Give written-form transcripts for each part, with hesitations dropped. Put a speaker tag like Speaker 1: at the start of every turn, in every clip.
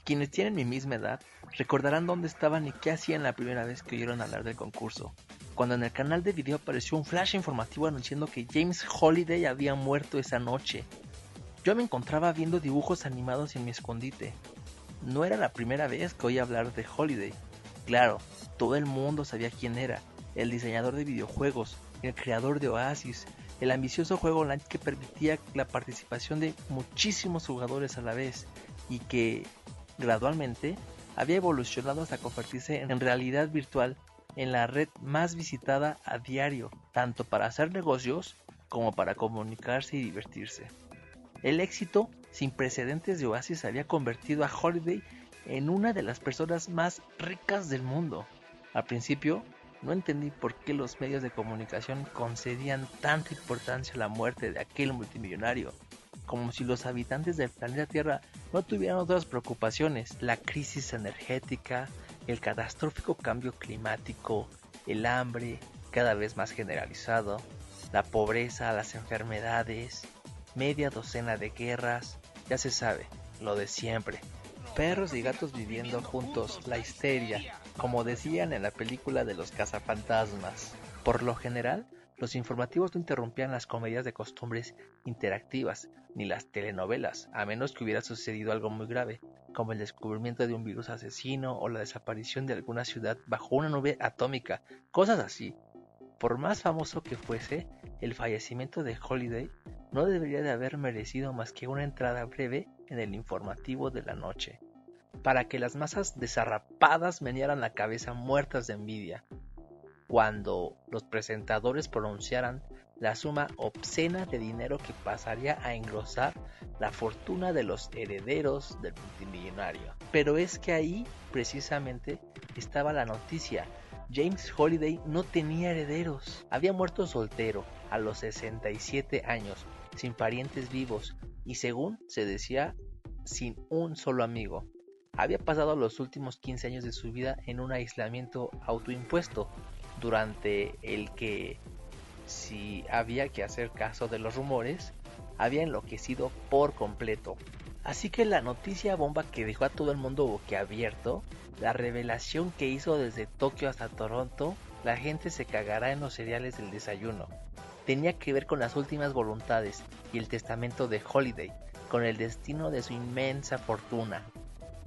Speaker 1: Quienes tienen mi misma edad recordarán dónde estaban y qué hacían la primera vez que oyeron hablar del concurso, cuando en el canal de video apareció un flash informativo anunciando que James Holiday había muerto esa noche. Yo me encontraba viendo dibujos animados en mi escondite. No era la primera vez que oía hablar de Holiday. Claro, todo el mundo sabía quién era, el diseñador de videojuegos, el creador de Oasis, el ambicioso juego online que permitía la participación de muchísimos jugadores a la vez y que, gradualmente, había evolucionado hasta convertirse en realidad virtual en la red más visitada a diario, tanto para hacer negocios como para comunicarse y divertirse. El éxito sin precedentes de Oasis había convertido a Holiday en una de las personas más ricas del mundo. Al principio, no entendí por qué los medios de comunicación concedían tanta importancia a la muerte de aquel multimillonario, como si los habitantes del planeta Tierra no tuvieran otras preocupaciones: la crisis energética, el catastrófico cambio climático, el hambre cada vez más generalizado, la pobreza, las enfermedades, media docena de guerras, ya se sabe, lo de siempre. Perros y gatos viviendo juntos, la histeria, como decían en la película de los cazafantasmas. Por lo general, los informativos no interrumpían las comedias de costumbres interactivas, ni las telenovelas, a menos que hubiera sucedido algo muy grave, como el descubrimiento de un virus asesino o la desaparición de alguna ciudad bajo una nube atómica, cosas así. Por más famoso que fuese, el fallecimiento de Holiday no debería de haber merecido más que una entrada breve en el informativo de la noche, para que las masas desarrapadas menearan la cabeza muertas de envidia, cuando los presentadores pronunciaran la suma obscena de dinero que pasaría a engrosar la fortuna de los herederos del multimillonario. Pero es que ahí, precisamente, estaba la noticia. James Holiday no tenía herederos. Había muerto soltero a los 67 años, sin parientes vivos y, según se decía, sin un solo amigo. Había pasado los últimos 15 años de su vida en un aislamiento autoimpuesto, durante el que, si había que hacer caso de los rumores, había enloquecido por completo. Así que la noticia bomba que dejó a todo el mundo boquiabierto, la revelación que hizo desde Tokio hasta Toronto, la gente se cagará en los cereales del desayuno, tenía que ver con las últimas voluntades y el testamento de Holiday, con el destino de su inmensa fortuna.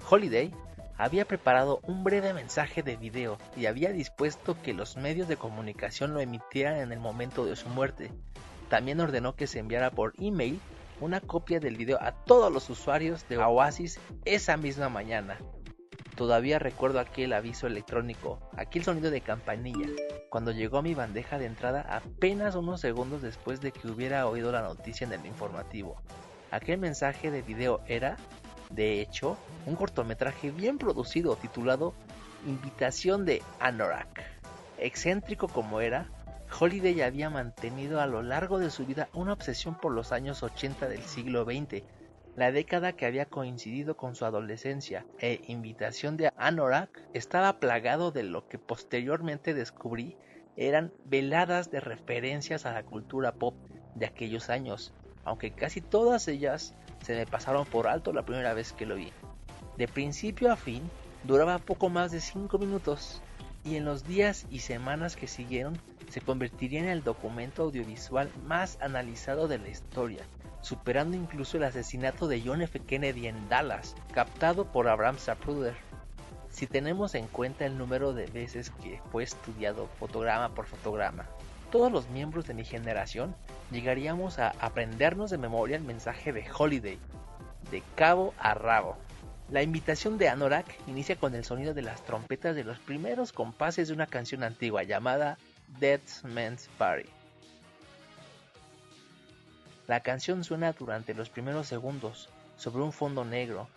Speaker 1: Holiday había preparado un breve mensaje de video y había dispuesto que los medios de comunicación lo emitieran en el momento de su muerte. También ordenó que se enviara por email una copia del video a todos los usuarios de Oasis esa misma mañana. Todavía recuerdo aquel aviso electrónico, aquel sonido de campanilla, cuando llegó a mi bandeja de entrada apenas unos segundos después de que hubiera oído la noticia en el informativo. Aquel mensaje de video era, de hecho, un cortometraje bien producido titulado Invitación de Anorak. Excéntrico como era, Holiday había mantenido a lo largo de su vida una obsesión por los años 80 del siglo XX, la década que había coincidido con su adolescencia, Invitación de Anorak estaba plagado de lo que posteriormente descubrí eran veladas de referencias a la cultura pop de aquellos años, aunque casi todas ellas se me pasaron por alto la primera vez que lo vi. De principio a fin, duraba poco más de 5 minutos, y en los días y semanas que siguieron se convertiría en el documento audiovisual más analizado de la historia, superando incluso el asesinato de John F. Kennedy en Dallas, captado por Abraham Zapruder. Si tenemos en cuenta el número de veces que fue estudiado fotograma por fotograma, todos los miembros de mi generación llegaríamos a aprendernos de memoria el mensaje de Holiday, de cabo a rabo. La invitación de Anorak inicia con el sonido de las trompetas de los primeros compases de una canción antigua llamada Dead Man's Party. La canción suena durante los primeros segundos, sobre un fondo negro.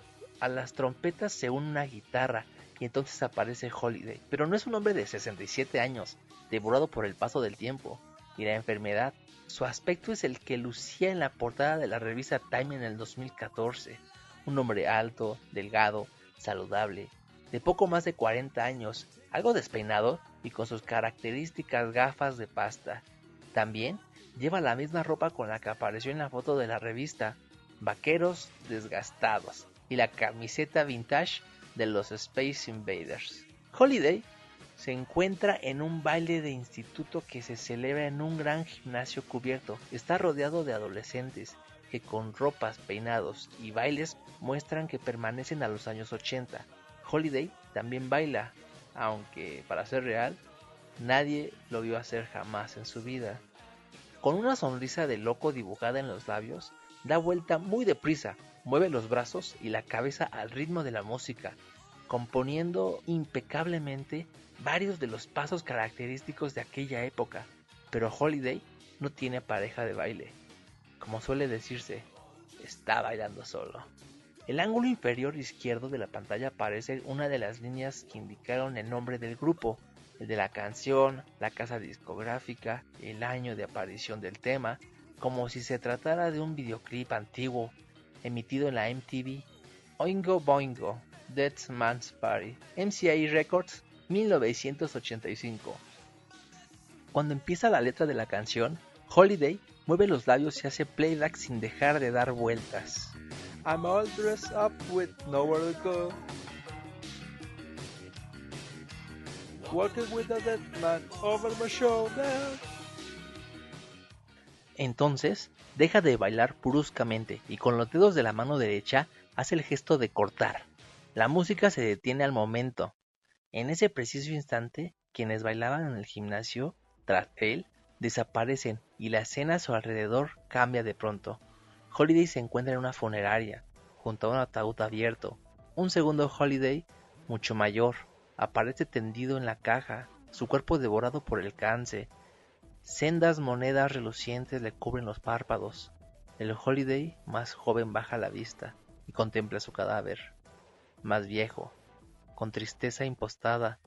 Speaker 1: A las trompetas se une una guitarra y entonces aparece Holiday, pero no es un hombre de 67 años, devorado por el paso del tiempo y la enfermedad. Su aspecto es el que lucía en la portada de la revista Time en el 2014. Un hombre alto, delgado, saludable, de poco más de 40 años, algo despeinado y con sus características gafas de pasta. También lleva la misma ropa con la que apareció en la foto de la revista, vaqueros desgastados, y la camiseta vintage de los Space Invaders. Holiday se encuentra en un baile de instituto que se celebra en un gran gimnasio cubierto. Está rodeado de adolescentes que con ropas, peinados y bailes muestran que permanecen a los años 80. Holiday también baila, aunque para ser real, nadie lo vio hacer jamás en su vida. Con una sonrisa de loco dibujada en los labios, da vuelta muy deprisa, mueve los brazos y la cabeza al ritmo de la música, componiendo impecablemente varios de los pasos característicos de aquella época. Pero Holiday no tiene pareja de baile. Como suele decirse, está bailando solo. El ángulo inferior izquierdo de la pantalla aparece una de las líneas que indicaron el nombre del grupo, el de la canción, la casa discográfica, el año de aparición del tema, como si se tratara de un videoclip antiguo emitido en la MTV. Oingo Boingo, Dead Man's Party, MCA Records, 1985. Cuando empieza la letra de la canción, Holiday mueve los labios y hace playback sin dejar de dar vueltas. I'm all dressed up with nowhere to go, walking with a dead man over my shoulder. Entonces, deja de bailar bruscamente y con los dedos de la mano derecha hace el gesto de cortar. La música se detiene al momento. En ese preciso instante, quienes bailaban en el gimnasio, tras él, desaparecen y la escena a su alrededor cambia de pronto. Holiday se encuentra en una funeraria, junto a un ataúd abierto. Un segundo Holiday, mucho mayor, aparece tendido en la caja, su cuerpo devorado por el cáncer. Sendas monedas relucientes le cubren los párpados. El Holiday más joven baja la vista y contempla su cadáver, más viejo, con tristeza impostada,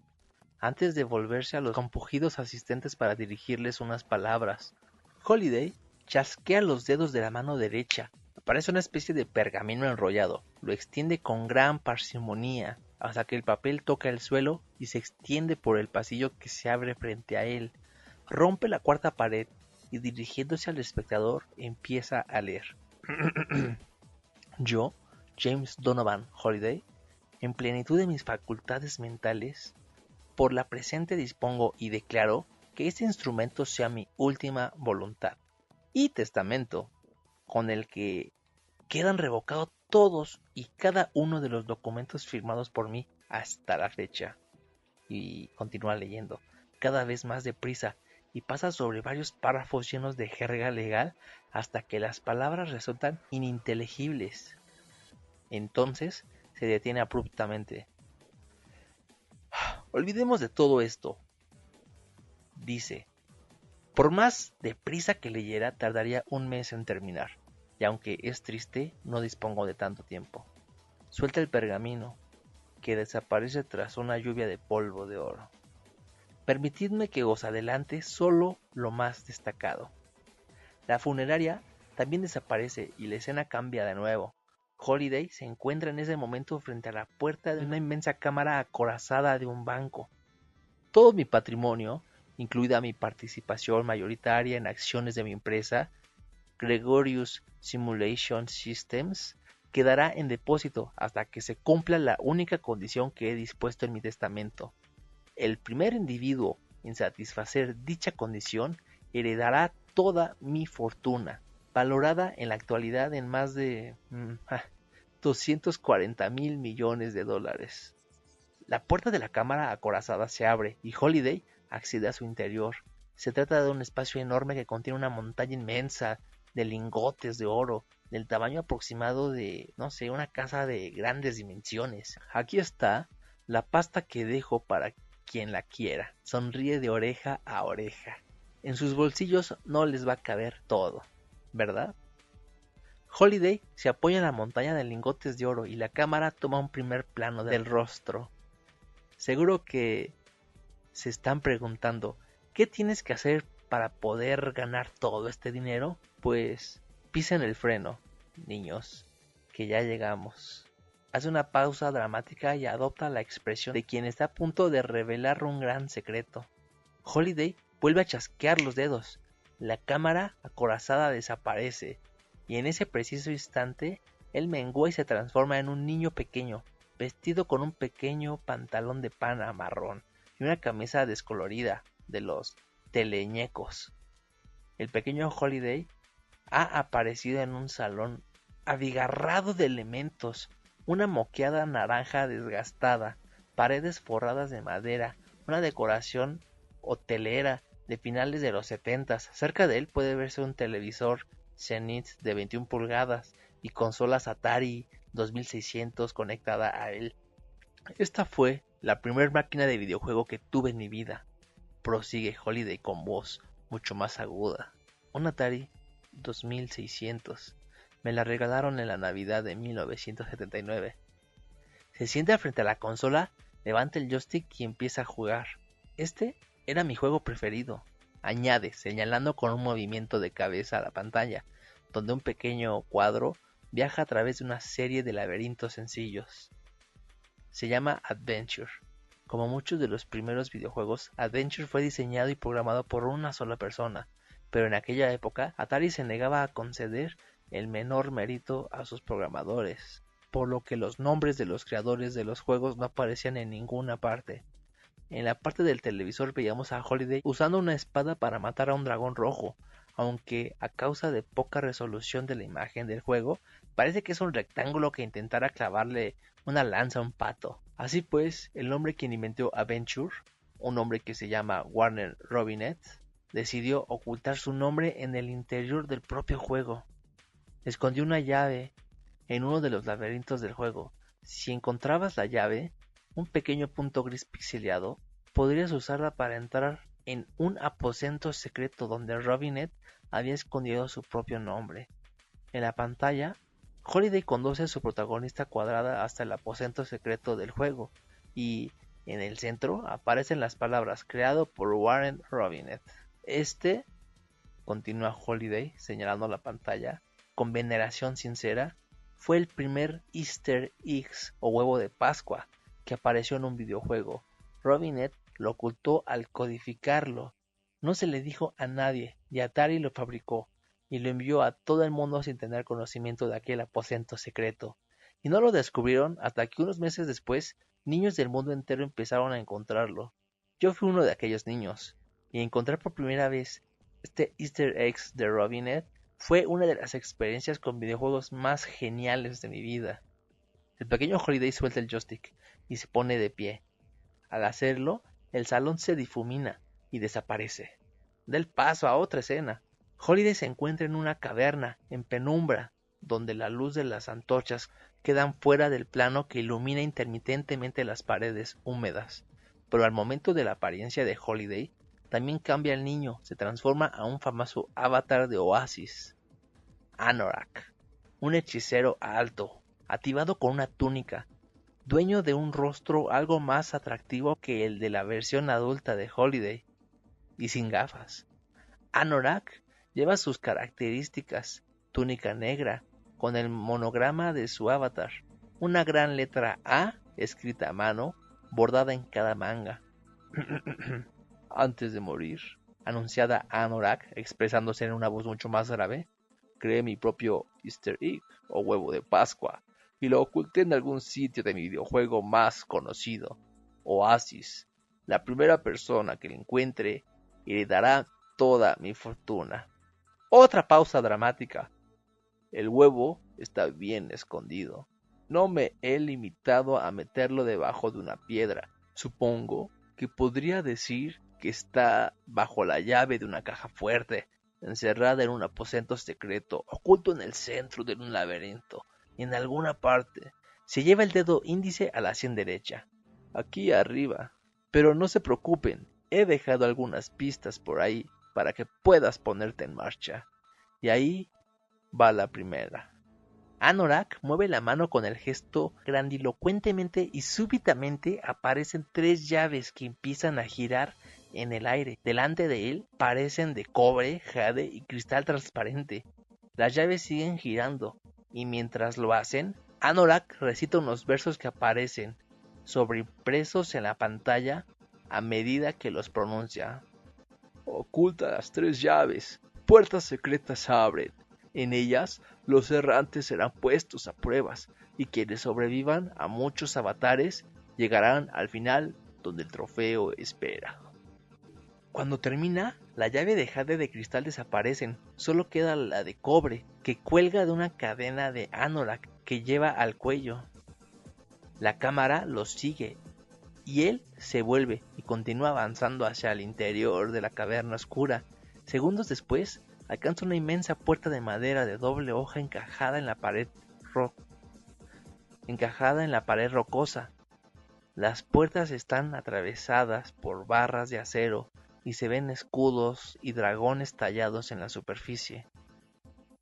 Speaker 1: antes de volverse a los compugidos asistentes para dirigirles unas palabras. Holiday chasquea los dedos de la mano derecha. Aparece una especie de pergamino enrollado. Lo extiende con gran parsimonía hasta que el papel toca el suelo y se extiende por el pasillo que se abre frente a él. Rompe la cuarta pared y dirigiéndose al espectador empieza a leer. Yo, James Donovan Holiday, en plenitud de mis facultades mentales, por la presente dispongo y declaro que este instrumento sea mi última voluntad y testamento, con el que quedan revocados todos y cada uno de los documentos firmados por mí hasta la fecha. Y continúa leyendo, cada vez más deprisa, y pasa sobre varios párrafos llenos de jerga legal hasta que las palabras resultan ininteligibles. Entonces se detiene abruptamente. Olvidemos de todo esto, dice. Por más deprisa que leyera, tardaría un mes en terminar, y aunque es triste, no dispongo de tanto tiempo. Suelta el pergamino, que desaparece tras una lluvia de polvo de oro. Permitidme que os adelante solo lo más destacado. La funeraria también desaparece y la escena cambia de nuevo. Holiday se encuentra en ese momento frente a la puerta de una inmensa cámara acorazada de un banco. Todo mi patrimonio, incluida mi participación mayoritaria en acciones de mi empresa, Gregorius Simulation Systems, quedará en depósito hasta que se cumpla la única condición que he dispuesto en mi testamento. El primer individuo en satisfacer dicha condición heredará toda mi fortuna, valorada en la actualidad en más de 240,000 millones de dólares. La puerta de la cámara acorazada se abre y Holiday accede a su interior. Se trata de un espacio enorme que contiene una montaña inmensa de lingotes de oro, del tamaño aproximado de, una casa de grandes dimensiones. Aquí está la pasta que dejo para quien la quiera. Sonríe de oreja a oreja. En sus bolsillos no les va a caber todo, ¿verdad? Holiday se apoya en la montaña de lingotes de oro y la cámara toma un primer plano del rostro. Seguro que se están preguntando, ¿qué tienes que hacer para poder ganar todo este dinero? Pues pisen el freno, niños, que ya llegamos. Hace una pausa dramática y adopta la expresión de quien está a punto de revelar un gran secreto. Holiday vuelve a chasquear los dedos. La cámara acorazada desaparece y en ese preciso instante él mengua y se transforma en un niño pequeño, vestido con un pequeño pantalón de pana marrón y una camisa descolorida de los teleñecos. El pequeño Holiday ha aparecido en un salón abigarrado de elementos, una moqueada naranja desgastada, paredes forradas de madera, una decoración hotelera de finales de los 70s. Cerca de él puede verse un televisor Zenith de 21 pulgadas y consolas Atari 2600 conectada a él. Esta fue la primera máquina de videojuego que tuve en mi vida, prosigue Holiday con voz mucho más aguda. Un Atari 2600. Me la regalaron en la Navidad de 1979. Se sienta frente a la consola, levanta el joystick y empieza a jugar. Este era mi juego preferido, añade, señalando con un movimiento de cabeza a la pantalla, donde un pequeño cuadro viaja a través de una serie de laberintos sencillos. Se llama Adventure. Como muchos de los primeros videojuegos, Adventure fue diseñado y programado por una sola persona, pero en aquella época Atari se negaba a conceder el menor mérito a sus programadores, por lo que los nombres de los creadores de los juegos no aparecían en ninguna parte. En la parte del televisor veíamos a Holiday usando una espada para matar a un dragón rojo, aunque a causa de poca resolución de la imagen del juego, parece que es un rectángulo que intentara clavarle una lanza a un pato. Así pues, el hombre quien inventó Adventure, un hombre que se llama Warner Robinet, decidió ocultar su nombre en el interior del propio juego. Escondió una llave en uno de los laberintos del juego. Si encontrabas la llave, un pequeño punto gris pixeleado, podrías usarla para entrar en un aposento secreto donde Robinet había escondido su propio nombre. En la pantalla, Holiday conduce a su protagonista cuadrada hasta el aposento secreto del juego, y en el centro aparecen las palabras creado por Warren Robinet. Este, continúa Holiday señalando la pantalla, con veneración sincera, fue el primer Easter eggs o huevo de Pascua que apareció en un videojuego. Robinet lo ocultó al codificarlo. No se le dijo a nadie y Atari lo fabricó y lo envió a todo el mundo sin tener conocimiento de aquel aposento secreto. Y no lo descubrieron hasta que unos meses después niños del mundo entero empezaron a encontrarlo. Yo fui uno de aquellos niños y encontrar por primera vez este Easter eggs de Robinet fue una de las experiencias con videojuegos más geniales de mi vida. El pequeño Holiday suelta el joystick y se pone de pie. Al hacerlo, el salón se difumina y desaparece. Da el paso a otra escena. Holiday se encuentra en una caverna, en penumbra, donde la luz de las antorchas quedan fuera del plano que ilumina intermitentemente las paredes húmedas. Pero al momento de la apariencia de Holiday, también cambia el niño, se transforma a un famoso avatar de Oasis, Anorak, un hechicero alto, ativado con una túnica, dueño de un rostro algo más atractivo que el de la versión adulta de Holiday, y sin gafas. Anorak lleva sus características, túnica negra, con el monograma de su avatar, una gran letra A escrita a mano, bordada en cada manga. Antes de morir, anunciada Anorak, expresándose en una voz mucho más grave, creé mi propio Easter egg o huevo de Pascua y lo oculté en algún sitio de mi videojuego más conocido, Oasis. La primera persona que lo encuentre heredará toda mi fortuna. Otra pausa dramática. El huevo está bien escondido. No me he limitado a meterlo debajo de una piedra. Supongo que podría decir que está bajo la llave de una caja fuerte, encerrada en un aposento secreto, oculto en el centro de un laberinto, y en alguna parte. Se lleva el dedo índice a la sien derecha, aquí arriba. Pero no se preocupen, he dejado algunas pistas por ahí para que puedas ponerte en marcha. Y ahí va la primera. Anorak mueve la mano con el gesto grandilocuentemente y súbitamente aparecen 3 llaves que empiezan a girar en el aire. Delante de él parecen de cobre, jade y cristal transparente. Las llaves siguen girando y mientras lo hacen, Anorak recita unos versos que aparecen sobreimpresos en la pantalla a medida que los pronuncia. Oculta las 3 llaves, puertas secretas abren, En ellas, los errantes serán puestos a pruebas, y quienes sobrevivan a muchos avatares llegarán al final donde el trofeo espera. Cuando termina, la llave de jade de cristal desaparecen, solo queda la de cobre, que cuelga de una cadena de Anorak que lleva al cuello. La cámara los sigue, y él se vuelve y continúa avanzando hacia el interior de la caverna oscura. Segundos después, alcanza una inmensa puerta de madera de doble hoja encajada en la pared rocosa. Las puertas están atravesadas por barras de acero y se ven escudos y dragones tallados en la superficie.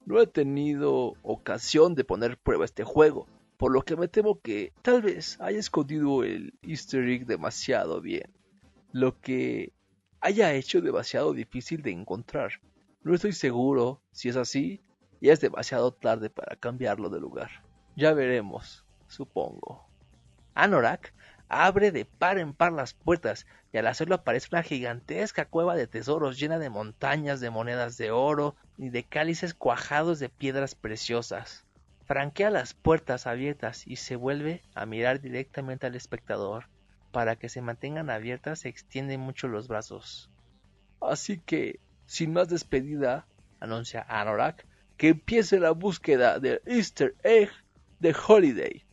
Speaker 1: No he tenido ocasión de poner prueba este juego, por lo que me temo que tal vez haya escondido el Easter egg demasiado bien, lo que haya hecho demasiado difícil de encontrar. No estoy seguro si es así, ya es demasiado tarde para cambiarlo de lugar. Ya veremos, supongo. Anorak abre de par en par las puertas y al hacerlo aparece una gigantesca cueva de tesoros llena de montañas de monedas de oro y de cálices cuajados de piedras preciosas. Franquea las puertas abiertas y se vuelve a mirar directamente al espectador. Para que se mantengan abiertas se extienden mucho los brazos. Así que, sin más despedida, anuncia Anorak, que empiece la búsqueda del Easter Egg de Holiday.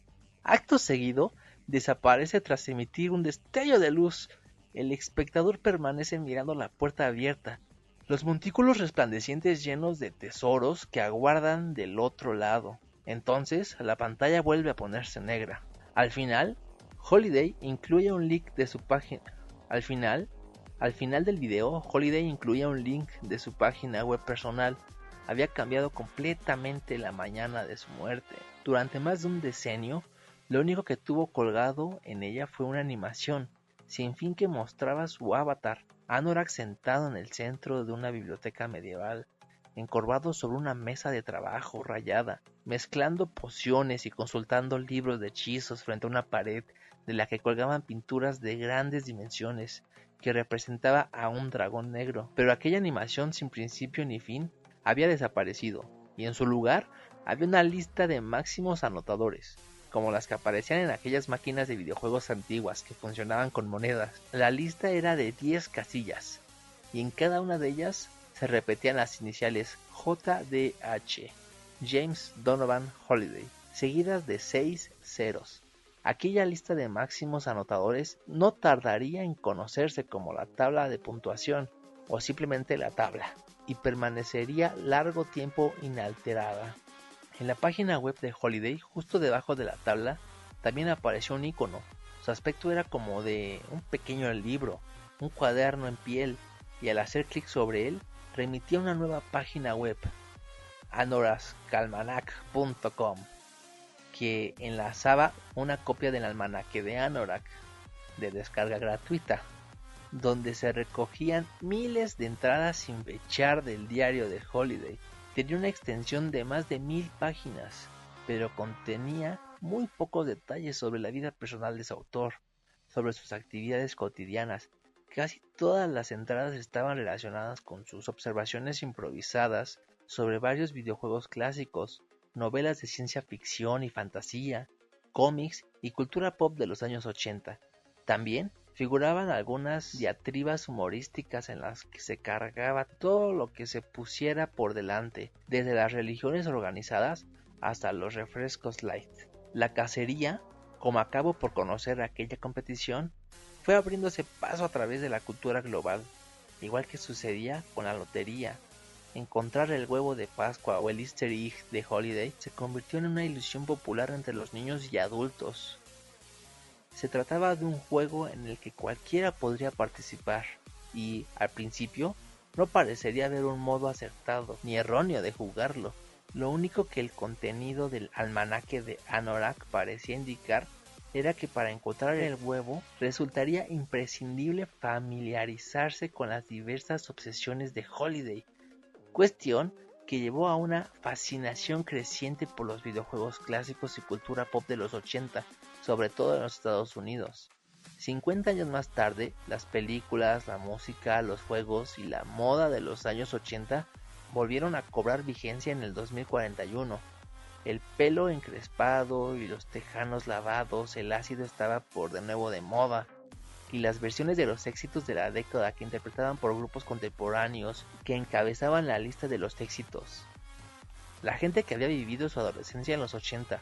Speaker 1: Acto seguido, desaparece tras emitir un destello de luz. El espectador permanece mirando la puerta abierta, los montículos resplandecientes llenos de tesoros que aguardan del otro lado. Entonces, la pantalla vuelve a ponerse negra. Al final, Holiday incluye un link de su página. Al final del video, Holiday incluía un link de su página web personal. Había cambiado completamente la mañana de su muerte. Durante más de un decenio, lo único que tuvo colgado en ella fue una animación sin fin que mostraba su avatar, Anorak sentado en el centro de una biblioteca medieval, encorvado sobre una mesa de trabajo rayada, mezclando pociones y consultando libros de hechizos frente a una pared de la que colgaban pinturas de grandes dimensiones que representaba a un dragón negro. Pero aquella animación sin principio ni fin había desaparecido, y en su lugar había una lista de máximos anotadores, como las que aparecían en aquellas máquinas de videojuegos antiguas que funcionaban con monedas. La lista era de 10 casillas, y en cada una de ellas se repetían las iniciales JDH, James Donovan Holiday, seguidas de 6 ceros. Aquella lista de máximos anotadores no tardaría en conocerse como la tabla de puntuación, o simplemente la tabla, y permanecería largo tiempo inalterada. En la página web de Holiday, justo debajo de la tabla, también apareció un icono. Su aspecto era como de un pequeño libro, un cuaderno en piel, y al hacer clic sobre él, remitía a una nueva página web, anorascalmanac.com, que enlazaba una copia del almanaque de Anorak, de descarga gratuita, donde se recogían miles de entradas sin fechar del diario de Holiday. Tenía una extensión de más de 1000 páginas, pero contenía muy pocos detalles sobre la vida personal de su autor, sobre sus actividades cotidianas. Casi todas las entradas estaban relacionadas con sus observaciones improvisadas sobre varios videojuegos clásicos, novelas de ciencia ficción y fantasía, cómics y cultura pop de los años 80. También figuraban algunas diatribas humorísticas en las que se cargaba todo lo que se pusiera por delante, desde las religiones organizadas hasta los refrescos light. La cacería, como acabo por conocer aquella competición, fue abriéndose paso a través de la cultura global, igual que sucedía con la lotería. Encontrar el huevo de Pascua o el Easter egg de Holiday se convirtió en una ilusión popular entre los niños y adultos. Se trataba de un juego en el que cualquiera podría participar, y, al principio, no parecería haber un modo acertado ni erróneo de jugarlo. Lo único que el contenido del almanaque de Anorak parecía indicar era que para encontrar el huevo resultaría imprescindible familiarizarse con las diversas obsesiones de Holiday, cuestión que llevó a una fascinación creciente por los videojuegos clásicos y cultura pop de los 80, sobre todo en los Estados Unidos. 50 años más tarde, las películas, la música, los juegos y la moda de los años 80 volvieron a cobrar vigencia en el 2041. El pelo encrespado y los tejanos lavados, el ácido estaba por de nuevo de moda, y las versiones de los éxitos de la década que interpretaban por grupos contemporáneos que encabezaban la lista de los éxitos. La gente que había vivido su adolescencia en los 80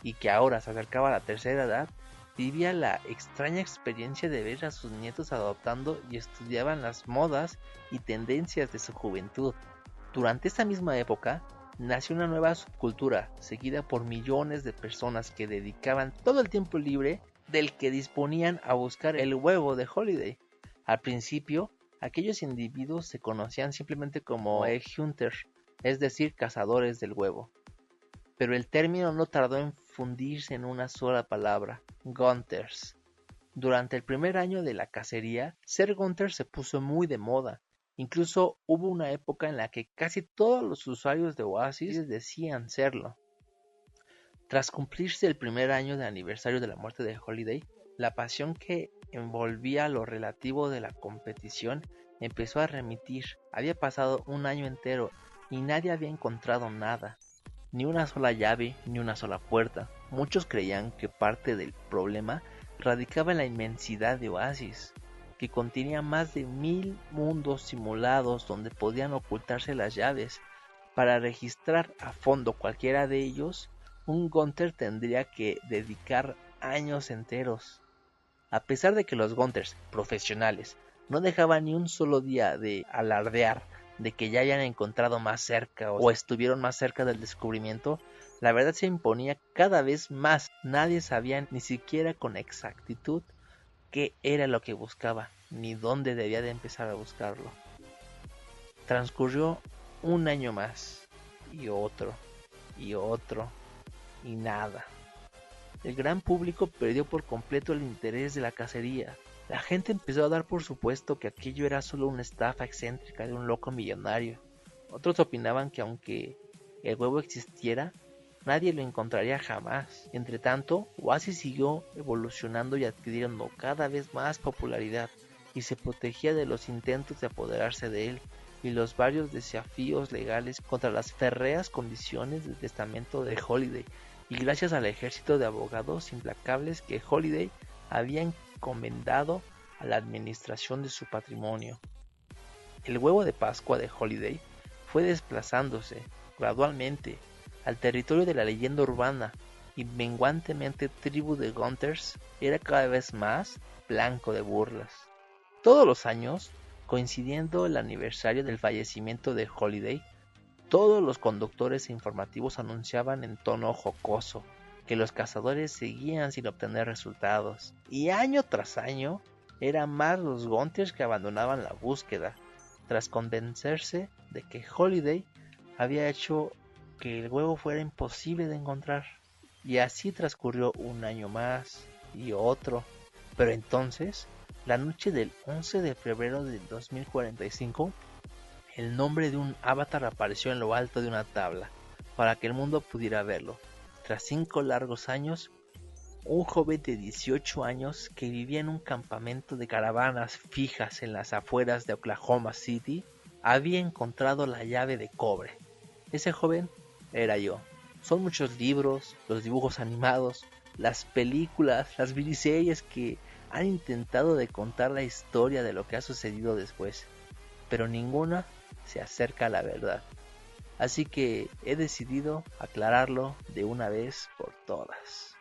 Speaker 1: y que ahora se acercaba a la tercera edad, vivía la extraña experiencia de ver a sus nietos adoptando y estudiaban las modas y tendencias de su juventud. Durante esta misma época, nació una nueva subcultura, seguida por millones de personas que dedicaban todo el tiempo libre del que disponían a buscar el huevo de Holiday. Al principio, aquellos individuos se conocían simplemente como egg hunters, es decir, cazadores del huevo. Pero el término no tardó en fundirse en una sola palabra, Gunters. Durante el primer año de la cacería, ser Gunter se puso muy de moda. Incluso hubo una época en la que casi todos los usuarios de Oasis decían serlo. Tras cumplirse el primer año de aniversario de la muerte de Holiday, la pasión que envolvía lo relativo de la competición empezó a remitir. Había pasado un año entero y nadie había encontrado nada. Ni una sola llave, ni una sola puerta. Muchos creían que parte del problema radicaba en la inmensidad de Oasis, que contenía más de 1000 mundos simulados donde podían ocultarse las llaves. Para registrar a fondo cualquiera de ellos, un Gunter tendría que dedicar años enteros. A pesar de que los Gunters profesionales no dejaban ni un solo día de alardear de que ya hayan encontrado más cerca o estuvieron más cerca del descubrimiento, la verdad se imponía cada vez más. Nadie sabía ni siquiera con exactitud qué era lo que buscaba, ni dónde debía de empezar a buscarlo. Transcurrió un año más, y otro, y nada. El gran público perdió por completo el interés de la cacería. La gente empezó a dar por supuesto que aquello era solo una estafa excéntrica de un loco millonario. Otros opinaban que aunque el huevo existiera, nadie lo encontraría jamás. Entre tanto, Oasis siguió evolucionando y adquiriendo cada vez más popularidad, y se protegía de los intentos de apoderarse de él y los varios desafíos legales contra las férreas condiciones del testamento de Holiday, y gracias al ejército de abogados implacables que Holiday había encomendado a la administración de su patrimonio. El huevo de Pascua de Holiday fue desplazándose gradualmente al territorio de la leyenda urbana, y menguantemente tribu de Gunters era cada vez más blanco de burlas. Todos los años, coincidiendo el aniversario del fallecimiento de Holiday, todos los conductores informativos anunciaban en tono jocoso que los cazadores seguían sin obtener resultados, y año tras año eran más los Gunters que abandonaban la búsqueda, tras convencerse de que Holiday había hecho que el huevo fuera imposible de encontrar. Y así transcurrió un año más y otro, pero entonces, la noche del 11 de febrero del 2045, el nombre de un avatar apareció en lo alto de una tabla, para que el mundo pudiera verlo. Tras 5 largos años, un joven de 18 años que vivía en un campamento de caravanas fijas en las afueras de Oklahoma City, había encontrado la llave de cobre. Ese joven era yo. Son muchos libros, los dibujos animados, las películas, las miniseries que han intentado de contar la historia de lo que ha sucedido después, pero ninguna se acerca a la verdad. Así que he decidido aclararlo de una vez por todas.